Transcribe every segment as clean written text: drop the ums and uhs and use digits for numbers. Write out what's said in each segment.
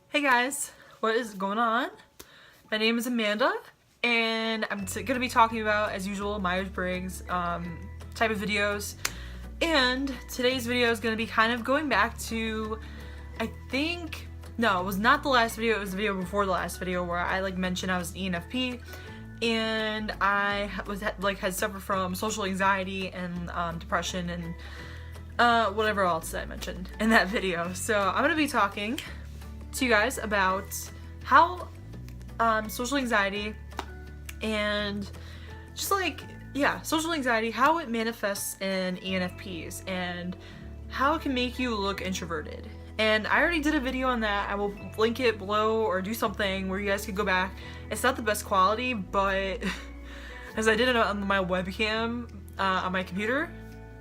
Hey guys, what is going on? My name is Amanda, and I'm gonna be talking about, as usual, Myers-Briggs type of videos. And today's video is gonna be kind of going back to, no, it was not the last video, it was the video before the last video where I mentioned I was an ENFP, and I had suffered from social anxiety and depression and whatever else that I mentioned in that video. So I'm gonna be talking to you guys about how social anxiety and social anxiety, how it manifests in ENFPs and how it can make you look introverted. And I already did a video on that. I will link it below or do something where you guys can go back. It's not the best quality, but as I did it on my webcam on my computer,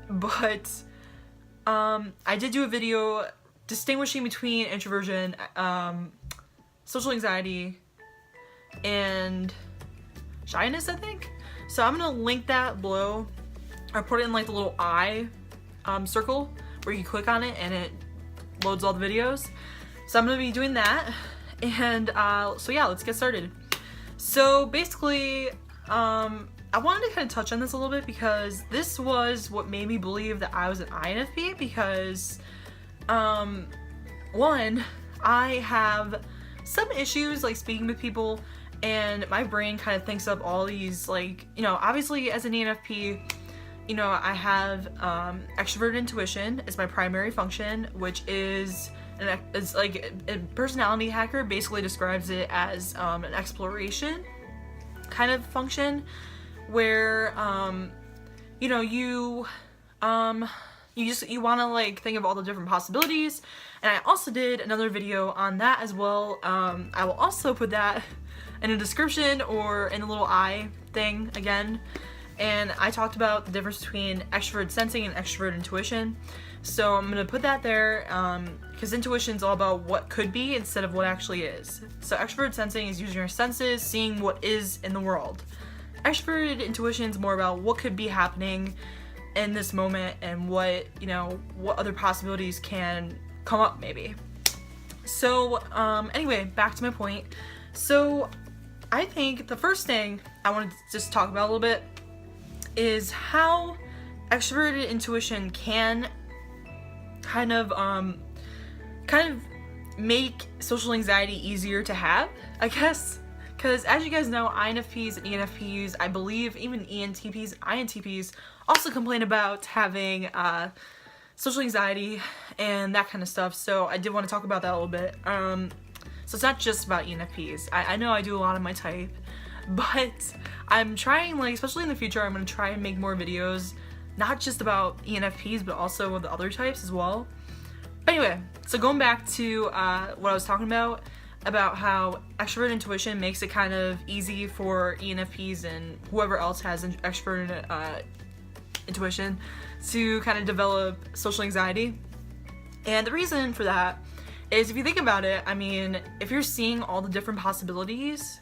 but I did do a video distinguishing between introversion, social anxiety, and shyness, I think. So I'm gonna link that below. I put it in the little eye circle where you click on it and it loads all the videos. So I'm gonna be doing that, and so yeah, let's get started. So basically, I wanted to kind of touch on this a little bit because this was what made me believe that I was an INFP because one, I have some issues speaking with people, and my brain kind of thinks of all these obviously as an ENFP, I have extroverted intuition is my primary function, which is a personality hacker basically describes it as an exploration kind of function where you want to think of all the different possibilities. And I also did another video on that as well. I will also put that in a description or in a little eye thing again. And I talked about the difference between extrovert sensing and extrovert intuition. So I'm gonna put that there because intuition is all about what could be instead of what actually is. So extrovert sensing is using your senses, seeing what is in the world. Extroverted intuition is more about what could be happening in this moment and what other possibilities can come up maybe. So anyway, back to my point. So I think the first thing I wanted to just talk about a little bit is how extroverted intuition can kind of make social anxiety easier to have, I guess. Because as you guys know, INFPs and ENFPs, I believe even INTPs also complain about having social anxiety and that kind of stuff. So I did want to talk about that a little bit. So it's not just about ENFPs. I know I do a lot of my type, but I'm trying, especially in the future, I'm going to try and make more videos, not just about ENFPs, but also with the other types as well. But anyway, so going back to what I was talking about how extrovert intuition makes it kind of easy for ENFPs and whoever else has extrovert intuition to kind of develop social anxiety. And the reason for that is, if you think about it, I mean, if you're seeing all the different possibilities,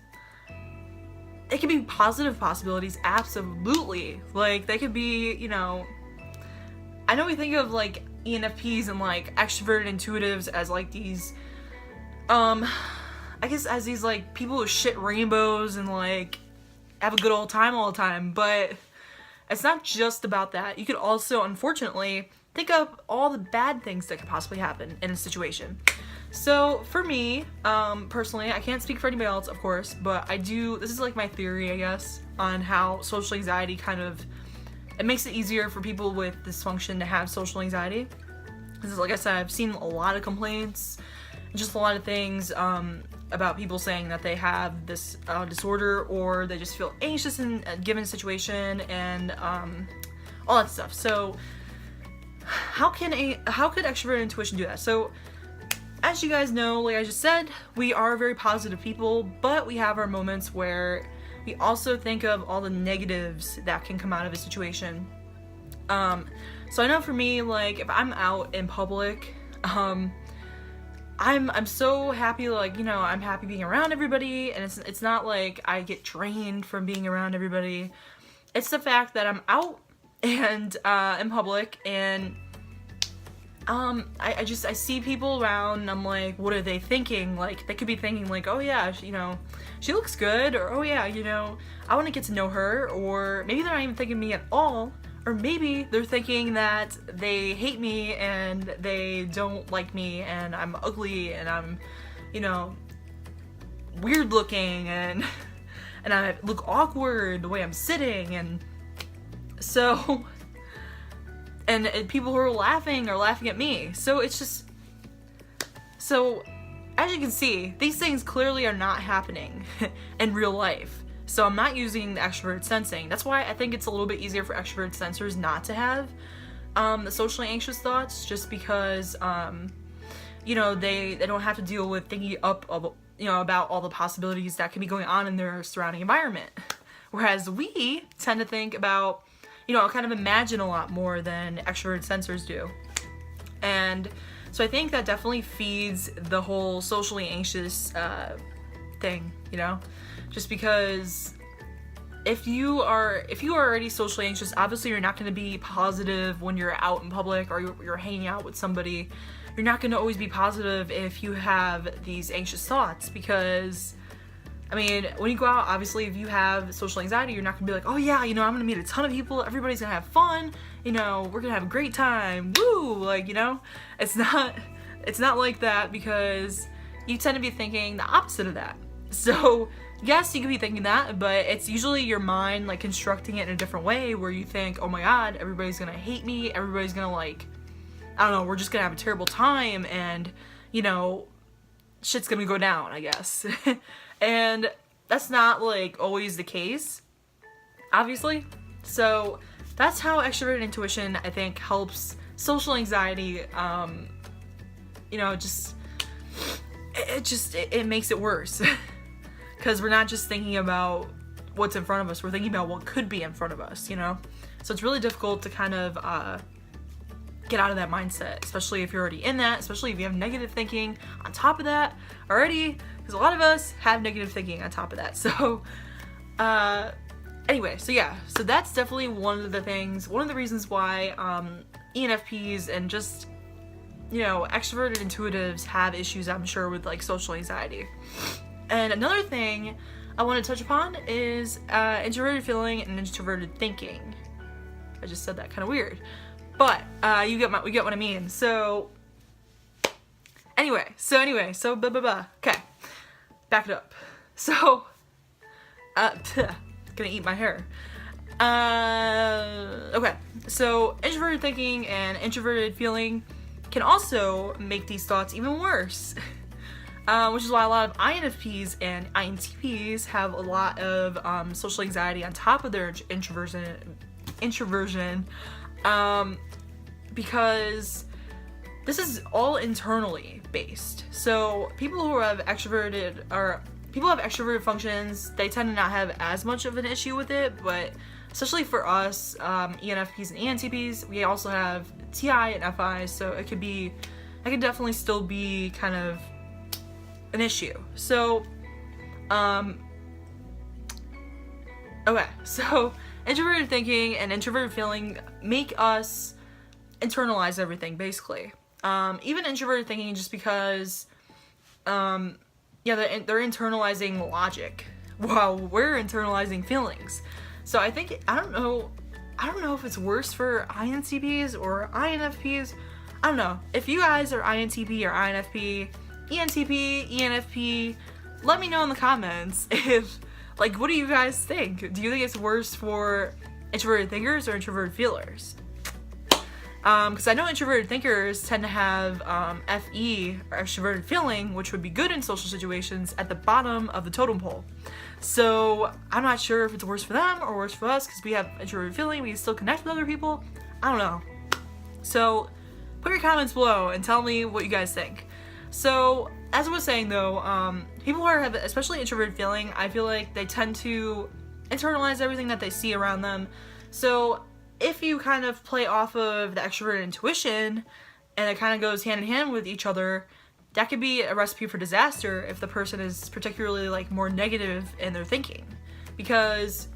it could be positive possibilities, absolutely. They could be, I know we think of ENFPs and extroverted intuitives as these I guess as these people who shit rainbows and have a good old time all the time, but it's not just about that. You could also, unfortunately, think of all the bad things that could possibly happen in a situation. So for me, personally, I can't speak for anybody else, of course, but this is my theory, I guess, on how social anxiety it makes it easier for people with dysfunction to have social anxiety. Because like I said, I've seen a lot of complaints, just a lot of things about people saying that they have this disorder, or they just feel anxious in a given situation, and all that stuff. So how could extroverted intuition do that? So as you guys know, like I just said, we are very positive people, but we have our moments where we also think of all the negatives that can come out of a situation. So I know for me, if I'm out in public, I'm so happy, I'm happy being around everybody, and it's not like I get drained from being around everybody. It's the fact that I'm out and in public, and I see people around and I'm like, what are they thinking? Like, they could be thinking like, oh yeah, she looks good, or oh yeah, I want to get to know her, or maybe they're not even thinking me at all, or maybe they're thinking that they hate me and they don't like me and I'm ugly and I'm, weird looking and I look awkward the way I'm sitting, and so, and people who are laughing at me. So it's just, so as you can see, these things clearly are not happening in real life. So I'm not using the extrovert sensing. That's why I think it's a little bit easier for extrovert sensors not to have the socially anxious thoughts, just because they don't have to deal with thinking about all the possibilities that can be going on in their surrounding environment. Whereas we tend to think about, kind of imagine a lot more than extrovert sensors do. And so I think that definitely feeds the whole socially anxious thing, just because if you are already socially anxious, obviously you're not going to be positive when you're out in public or you're hanging out with somebody. You're not going to always be positive if you have these anxious thoughts, because when you go out, obviously if you have social anxiety, you're not gonna be like, oh yeah, I'm gonna meet a ton of people, everybody's gonna have fun, we're gonna have a great time, woo, it's not like that, because you tend to be thinking the opposite of that. So yes, you could be thinking that, but it's usually your mind constructing it in a different way, where you think, oh my god, everybody's gonna hate me, everybody's gonna we're just gonna have a terrible time, and shit's gonna go down, I guess. And that's not always the case, obviously. So that's how extroverted intuition, I think, helps social anxiety. It makes it worse, because we're not just thinking about what's in front of us, we're thinking about what could be in front of us, So it's really difficult to kind of get out of that mindset, especially if you're already in that, especially if you have negative thinking on top of that already, because a lot of us have negative thinking on top of that. So anyway, so that's definitely one of the reasons why ENFPs and just extroverted intuitives have issues, I'm sure, with social anxiety. And another thing I want to touch upon is introverted feeling and introverted thinking. I just said that kind of weird, but you get what I mean. So anyway, blah blah blah. Okay, back it up. So gonna eat my hair. Okay, so introverted thinking and introverted feeling can also make these thoughts even worse. Which is why a lot of INFPs and INTPs have a lot of social anxiety on top of their introversion, because this is all internally based. So people who have extroverted functions, they tend to not have as much of an issue with it, but especially for us, ENFPs and ENTPs, we also have TI and FI, so it could definitely still be kind of an issue. So, okay, so introverted thinking and introverted feeling make us internalize everything, basically. Even introverted thinking, just because, they're internalizing logic while we're internalizing feelings. So I don't know if it's worse for INTPs or INFPs. I don't know. If you guys are INTP or INFP, ENTP, ENFP, let me know in the comments if, what do you guys think? Do you think it's worse for introverted thinkers or introverted feelers? Because I know introverted thinkers tend to have FE, or extroverted feeling, which would be good in social situations, at the bottom of the totem pole. So I'm not sure if it's worse for them or worse for us, because we have introverted feeling, we can still connect with other people. I don't know. So put your comments below and tell me what you guys think. So as I was saying though, people who have especially introverted feeling, I feel like they tend to internalize everything that they see around them. So if you kind of play off of the extroverted intuition and it kind of goes hand in hand with each other, that could be a recipe for disaster if the person is particularly more negative in their thinking. Because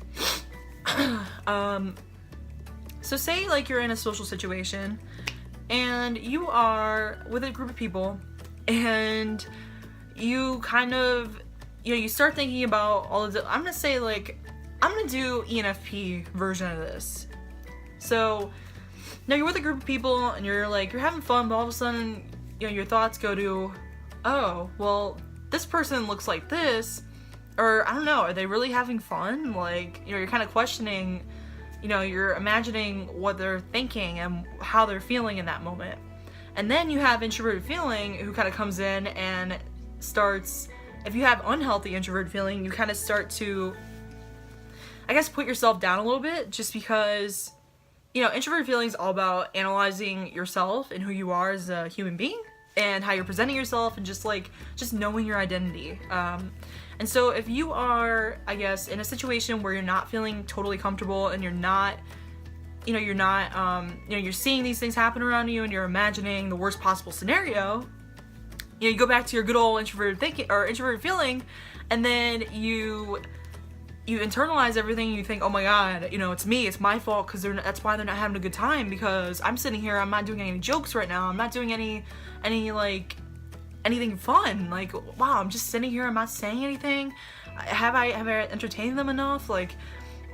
so say you're in a social situation and you are with a group of people, and you kind of, you start thinking about all of the, I'm gonna say, like, I'm gonna do ENFP version of this. So now you're with a group of people and you're having fun, but all of a sudden, your thoughts go to, oh, well, this person looks like this, or I don't know, are they really having fun? Like, you're kind of questioning, you're imagining what they're thinking and how they're feeling in that moment. And then you have introverted feeling who kind of comes in and starts, if you have unhealthy introverted feeling, you kind of start to, I guess, put yourself down a little bit, just because, introverted feeling is all about analyzing yourself and who you are as a human being and how you're presenting yourself and just knowing your identity. And so if you are, I guess, in a situation where you're not feeling totally comfortable and you're seeing these things happen around you and you're imagining the worst possible scenario, you go back to your good old introverted thinking or introverted feeling, and then you internalize everything. You think, oh my god, it's me, it's my fault, because that's why they're not having a good time, because I'm sitting here, I'm not doing any jokes right now, I'm not doing anything fun. Like, wow, I'm just sitting here, I'm not saying anything. Have I entertained them enough? Like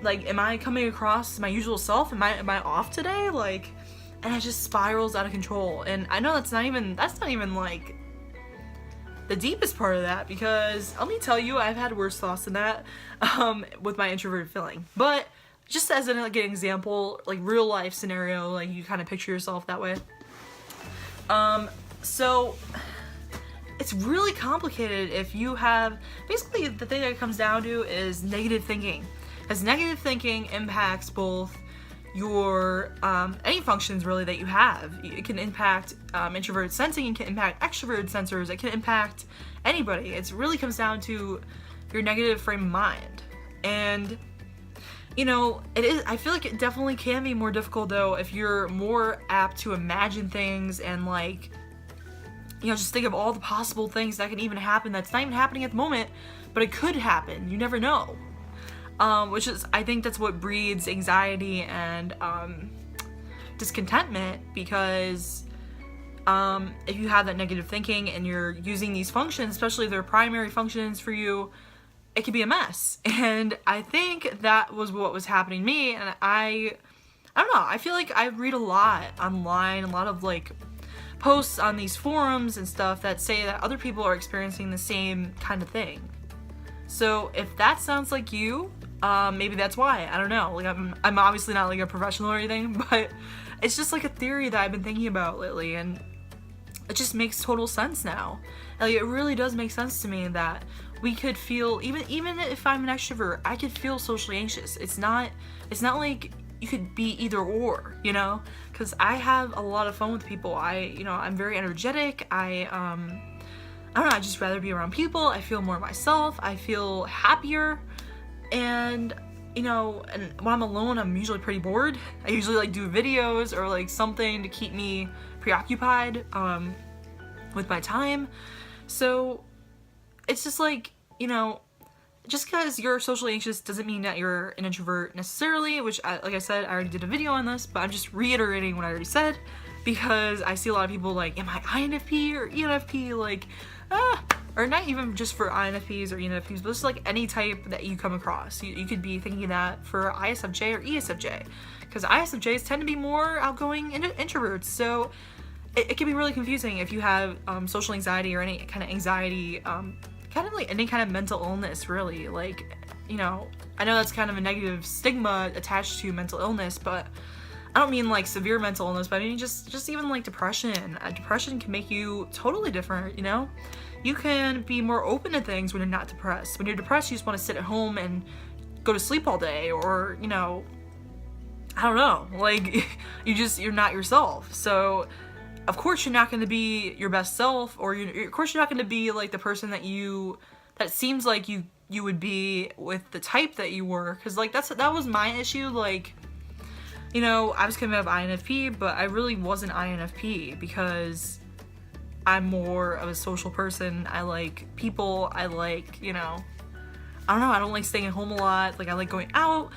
am I coming across as my usual self? Am I off today? And it just spirals out of control. And I know that's not even like the deepest part of that, because let me tell you, I've had worse thoughts than that with my introverted feeling. But just as an example, real life scenario, you kind of picture yourself that way. So it's really complicated if you have, basically the thing that it comes down to is negative thinking. As negative thinking impacts both your any functions really that you have. It can impact introverted sensing, it can impact extroverted sensors, it can impact anybody. It really comes down to your negative frame of mind. And it is, I feel like it definitely can be more difficult though if you're more apt to imagine things and just think of all the possible things that can even happen that's not even happening at the moment, but it could happen. You never know. Which is, I think that's what breeds anxiety and discontentment, because if you have that negative thinking and you're using these functions, especially if they're primary functions for you, it can be a mess. And I think that was what was happening to me, and I don't know, I feel like I read a lot online, a lot of posts on these forums and stuff that say that other people are experiencing the same kind of thing. So if that sounds like you, maybe that's why. I don't know. I'm obviously not a professional or anything, but it's just a theory that I've been thinking about lately, and it just makes total sense now. It really does make sense to me that we could feel, even if I'm an extrovert, I could feel socially anxious. It's not like you could be either or, because I have a lot of fun with people. I'm very energetic. I don't know, I just rather be around people. I feel more myself. I feel happier. And, and when I'm alone, I'm usually pretty bored. I usually do videos or something to keep me preoccupied with my time. So it's just just because you're socially anxious doesn't mean that you're an introvert necessarily, which, like I said, I already did a video on this, but I'm just reiterating what I already said, because I see a lot of people am I INFP or ENFP? Or not even just for INFPs or ENFPs, but just any type that you come across. You could be thinking that for ISFJ or ESFJ, because ISFJs tend to be more outgoing introverts, so it can be really confusing if you have social anxiety or any kind of anxiety, kind of any kind of mental illness, really. I know that's kind of a negative stigma attached to mental illness, but I don't mean severe mental illness, but I mean just even depression. Depression can make you totally different, You can be more open to things when you're not depressed. When you're depressed, you just want to sit at home and go to sleep all day, or, I don't know, you're not yourself. So of course you're not going to be your best self, or of course you're not going to be the person that seems like you would be with the type that you were, because that was my issue. I was coming up INFP, but I really wasn't INFP, because I'm more of a social person. I like people. I don't know, I don't like staying at home a lot. I like going out.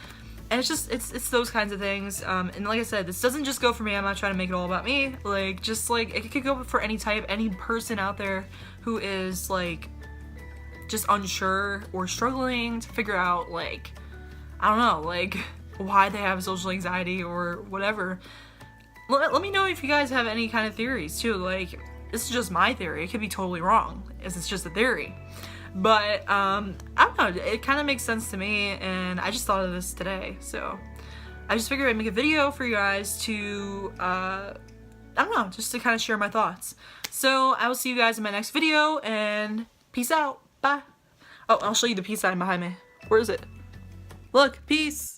And it's just, it's those kinds of things. And like I said, this doesn't just go for me. I'm not trying to make it all about me. Like, just like, it could go for any type, any person out there who is like, just unsure or struggling to figure out, like, I don't know, like, why they have social anxiety or whatever. Let me know if you guys have any kind of theories too. Like, this is just my theory. It could be totally wrong. It's just a theory. But, I don't know, it kind of makes sense to me, and I just thought of this today, so I just figured I'd make a video for you guys to, I don't know, just to kind of share my thoughts. So, I will see you guys in my next video, and peace out. Bye. Oh, I'll show you the peace sign behind me. Where is it? Look, peace.